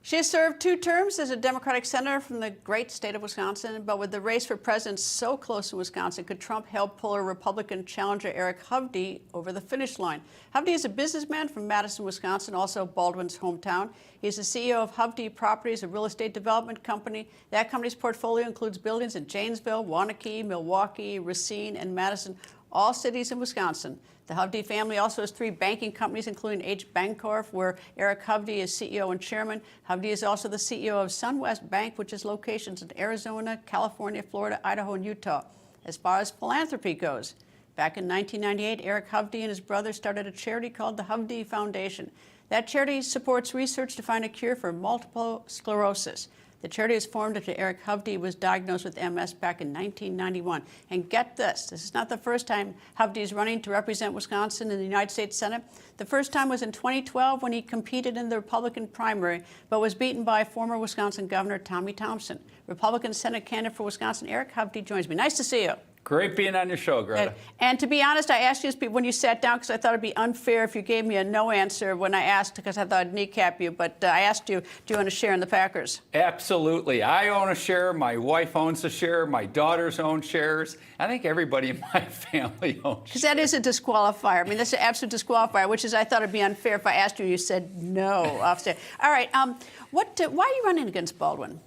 She has served 2 terms as a Democratic senator from the great state of Wisconsin, but with the race for president so close in Wisconsin, could Trump help pull her Republican challenger Eric Hovde over the finish line? Hovde is a businessman from Madison, Wisconsin, also Baldwin's hometown. He's the CEO of Hovde Properties, a real estate development company. That company's portfolio includes buildings in Janesville, Waunakee, Milwaukee, Racine, and Madison, all cities in Wisconsin. The Hovde family also has 3 banking companies, including H. Bancorp, where Eric Hovde is CEO and chairman. Hovde is also the CEO of SunWest Bank, which has locations in Arizona, California, Florida, Idaho, and Utah. As far as philanthropy goes, back in 1998, Eric Hovde and his brother started a charity called the Hovde Foundation. That charity supports research to find a cure for multiple sclerosis. The charity was formed after Eric Hovde was diagnosed with MS back in 1991. And get this is not the first time Hovde is running to represent Wisconsin in the United States Senate. The first time was in 2012 when he competed in the Republican primary, but was beaten by former Wisconsin Governor Tommy Thompson. Republican Senate candidate for Wisconsin, Eric Hovde, joins me. Nice to see you. Great being on your show, Greta. And to be honest, I asked you when you sat down because I thought it'd be unfair if you gave me a no answer when I asked, because I thought I'd kneecap you. But I asked you, do you want to share in the Packers? Absolutely. I own a share. My wife owns a share. My daughters own shares. I think everybody in my family owns shares. Because that is a disqualifier. I mean, that's an absolute disqualifier, which is I thought it'd be unfair if I asked you and you said no. All right. Why are you running against Baldwin?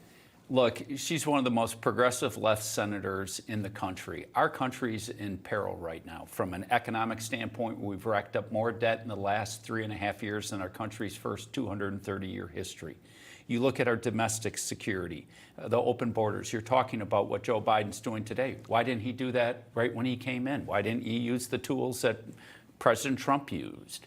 Look, she's one of the most progressive left senators in the country. Our country's in peril right now. From an economic standpoint, we've racked up more debt in the last 3.5 years than our country's first 230-year history. You look at our domestic security, the open borders. You're talking about what Joe Biden's doing today. Why didn't he do that right when he came in? Why didn't he use the tools that President Trump used?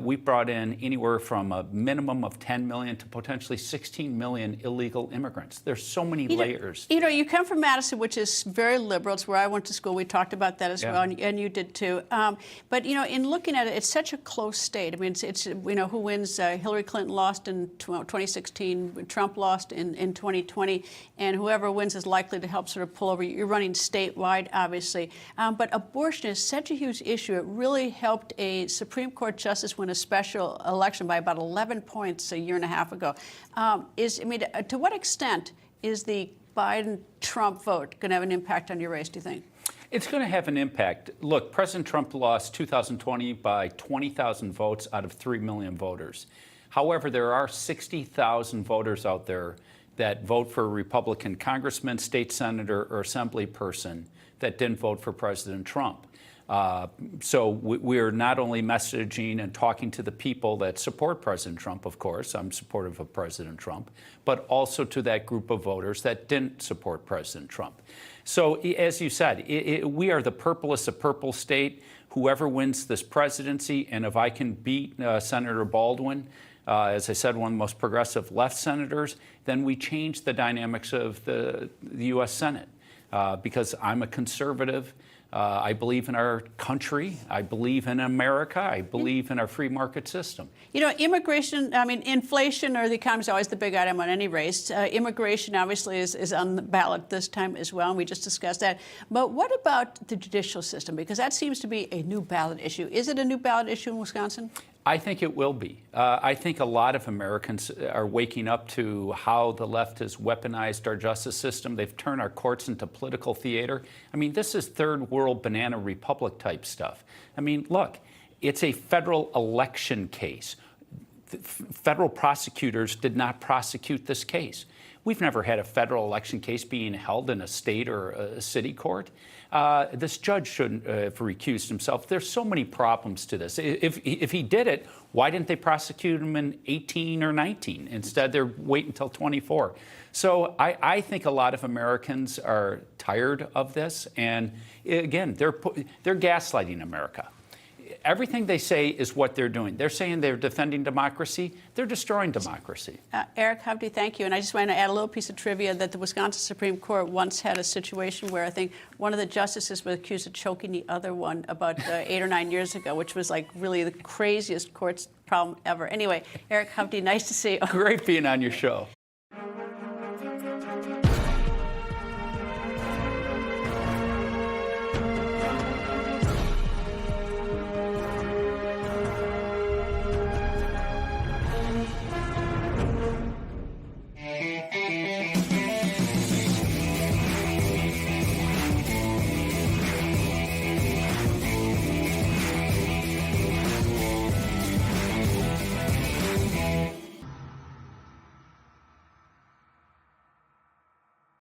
We brought in anywhere from a minimum of 10 million to potentially 16 million illegal immigrants. There's so many layers. You come from Madison, which is very liberal. It's where I went to school. We talked about that as well, and you did too. But in looking at it, it's such a close state. I mean, it's who wins? Hillary Clinton lost in 2016. Trump lost in 2020, and whoever wins is likely to help sort of pull over. You're running statewide, obviously, but abortion is such a huge issue. It really helped a Supreme Court justice win a special election by about 11 points a year and a half ago. To what extent is the Biden-Trump vote going to have an impact on your race, do you think? It's going to have an impact. Look, President Trump lost 2020 by 20,000 votes out of 3 million voters. However, there are 60,000 voters out there that vote for a Republican congressman, state senator, or assembly person that didn't vote for President Trump. So we're not only messaging and talking to the people that support President Trump, of course, I'm supportive of President Trump, but also to that group of voters that didn't support President Trump. So as you said, we are the purplest of purple state. Whoever wins this presidency, and if I can beat Senator Baldwin, as I said, one of the most progressive left senators, then we change the dynamics of the U.S. Senate. Because I'm a conservative. I believe in our country. I believe in America. I believe in our free market system. Immigration, inflation or the economy is always the big item on any race. Immigration obviously is on the ballot this time as well, and we just discussed that. But what about the judicial system? Because that seems to be a new ballot issue. Is it a new ballot issue in Wisconsin? I think it will be. I think a lot of Americans are waking up to how the left has weaponized our justice system. They've turned our courts into political theater. This is third world banana republic type stuff. Look, it's a federal election case. Federal prosecutors did not prosecute this case. We've never had a federal election case being held in a state or a city court. This judge shouldn't have recused himself. There's so many problems to this. If he did it, why didn't they prosecute him in 18 or 19? Instead, they're waiting until 24. So I think a lot of Americans are tired of this. And again, they're gaslighting America. Everything they say is what they're doing. They're saying they're defending democracy. They're destroying democracy. Eric Hovde, thank you. And I just want to add a little piece of trivia that the Wisconsin Supreme Court once had a situation where I think one of the justices was accused of choking the other one about 8 or 9 years ago, which was like really the craziest court's problem ever. Anyway, Eric Hovde, nice to see you. Great being on your show.